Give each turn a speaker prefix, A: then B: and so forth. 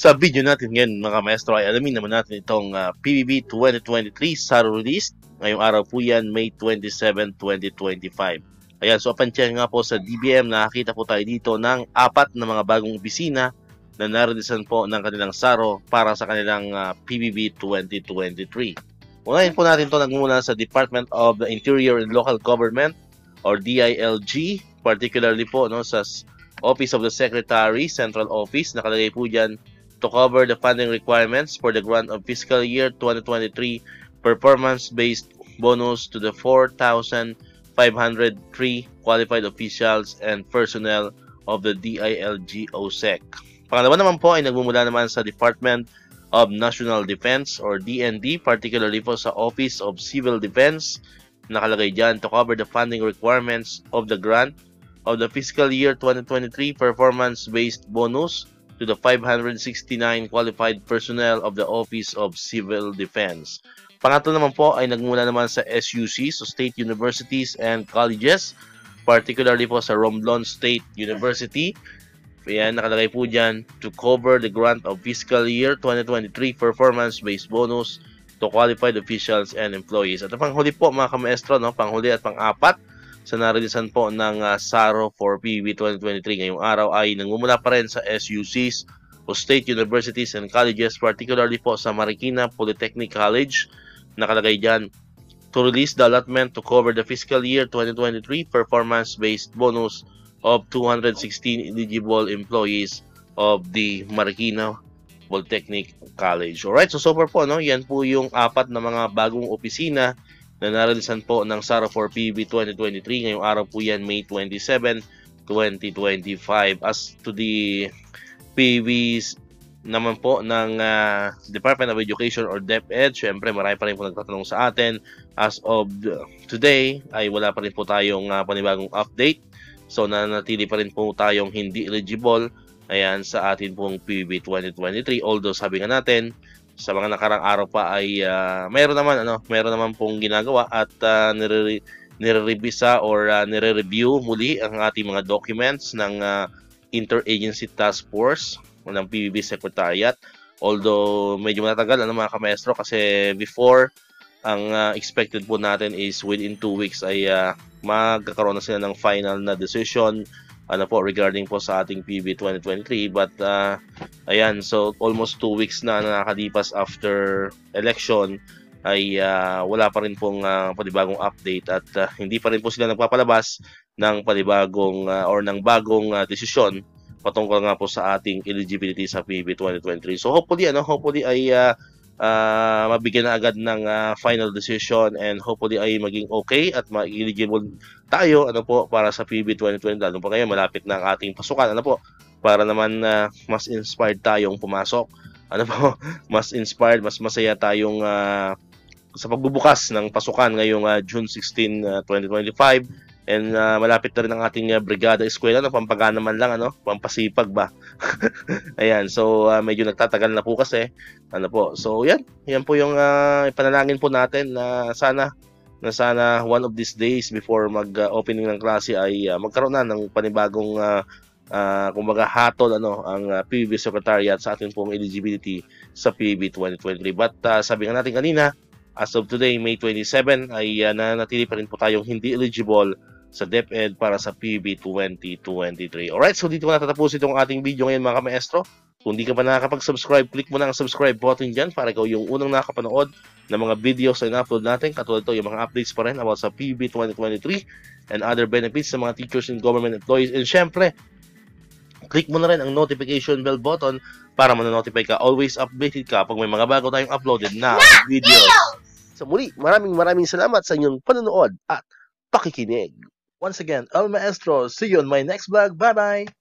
A: Sa video natin ngayon mga maestro ay alamin naman natin itong PBB 2023 SARO release. Ngayong araw po yan, May 27, 2025. Ayan, so upon-check nga po sa DBM, nakakita po tayo dito ng 4 na mga bagong opisina na narilisan po ng kanilang SARO para sa kanilang PBB 2023. Unahin po natin ito nagmula sa Department of the Interior and Local Government or DILG, particularly po sa Office of the Secretary, Central Office. Nakalagay po dyan, to cover the funding requirements for the grant of fiscal year 2023 performance-based bonus to the 4,503 qualified officials and personnel of the DILG OSEC. Pangalawa naman po ay nagmumula naman sa Department of National Defense or DND, particularly po sa Office of Civil Defense. Nakalagay dyan, to cover the funding requirements of the grant of the fiscal year 2023 performance-based bonus to the 569 qualified personnel of the Office of Civil Defense. Pangatlo naman po ay nagmula naman sa SUC, so State Universities and Colleges, particularly po sa Romblon State University. Ayan, nakalagay po dyan, to cover the grant of fiscal year 2023 performance-based bonus to qualified officials and employees. At panghuli po mga kamaestro, panghuli at pang-apat sa narilisan po ng SARO for PBB 2023 ngayong araw ay nangumula pa rin sa SUCs o State Universities and Colleges, particularly po sa Marikina Polytechnic College. Nakalagay dyan, to release the allotment to cover the fiscal year 2023 performance-based bonus of 216 eligible employees of the Marikina Polytechnic College. Alright, so far po, yan po yung 4 na mga bagong opisina na narilisan po ng SARO for PBB 2023. Ngayong araw po yan, May 27, 2025. As to the PBBs naman po ng Department of Education or DepEd, syempre marami pa rin po nagtatanong sa atin. As of today, ay wala pa rin po tayong panibagong update. So nanatili pa rin po tayong hindi eligible ayan sa atin pong PBB 2023. Although sabi nga natin, sa mga nakarang araw pa ay meron naman pong ginagawa at nire-revisa or nire-review muli ang ating mga documents ng Interagency Task Force ng PBB Secretariat. Although medyo matagal mga kamaestro kasi before ang expected po natin is within 2 weeks ay magkakaroon na sila ng final na decision regarding po sa ating PBB 2023, but ayan, so almost 2 weeks na nakakalipas after election ay wala pa rin pong panibagong update at hindi pa rin po sila nagpapalabas ng panibagong or ng bagong desisyon patungkol nga po sa ating eligibility sa PBB 2023. So hopefully ay mabigyan na agad ng final decision and hopefully ay maging okay at ma-eligible tayo para sa PBB 2020. Lalo pa ngayon malapit na ang ating pasukan para naman mas inspired tayong pumasok. Mas inspired, mas masaya tayong sa pagbubukas ng pasukan ngayong June 16, 2025. And malapit na rin ang ating brigada eskwela, pampagana man lang, pampasipag ba. Ayan, so medyo nagtatagal na po kasi. So yan po yung ipanalangin po natin na sana one of these days before mag-opening ng klase ay magkaroon na ng panibagong kumbaga hatol ang PBB Secretariat sa ating pong eligibility sa PBB 2023. But sabi nga natin kanina, as of today, May 27, ay nanatili pa rin po tayong hindi eligible sa DepEd para sa PBB 2023. Alright, so dito ko natatapos itong ating video ngayon mga kamaestro. Kung di ka pa nakakapag-subscribe, click mo na ang subscribe button dyan para ikaw yung unang nakapanood ng mga videos na in-upload natin. Katulad ito, yung mga updates pa rin about sa PBB 2023 and other benefits sa mga teachers and government employees. And syempre, click mo na rin ang notification bell button para ma-notify ka. Always updated ka pag may mga bago tayong uploaded na videos. So muli, maraming salamat sa inyong panonood at pakikinig. Once again, El Maestro. See you on my next vlog. Bye-bye!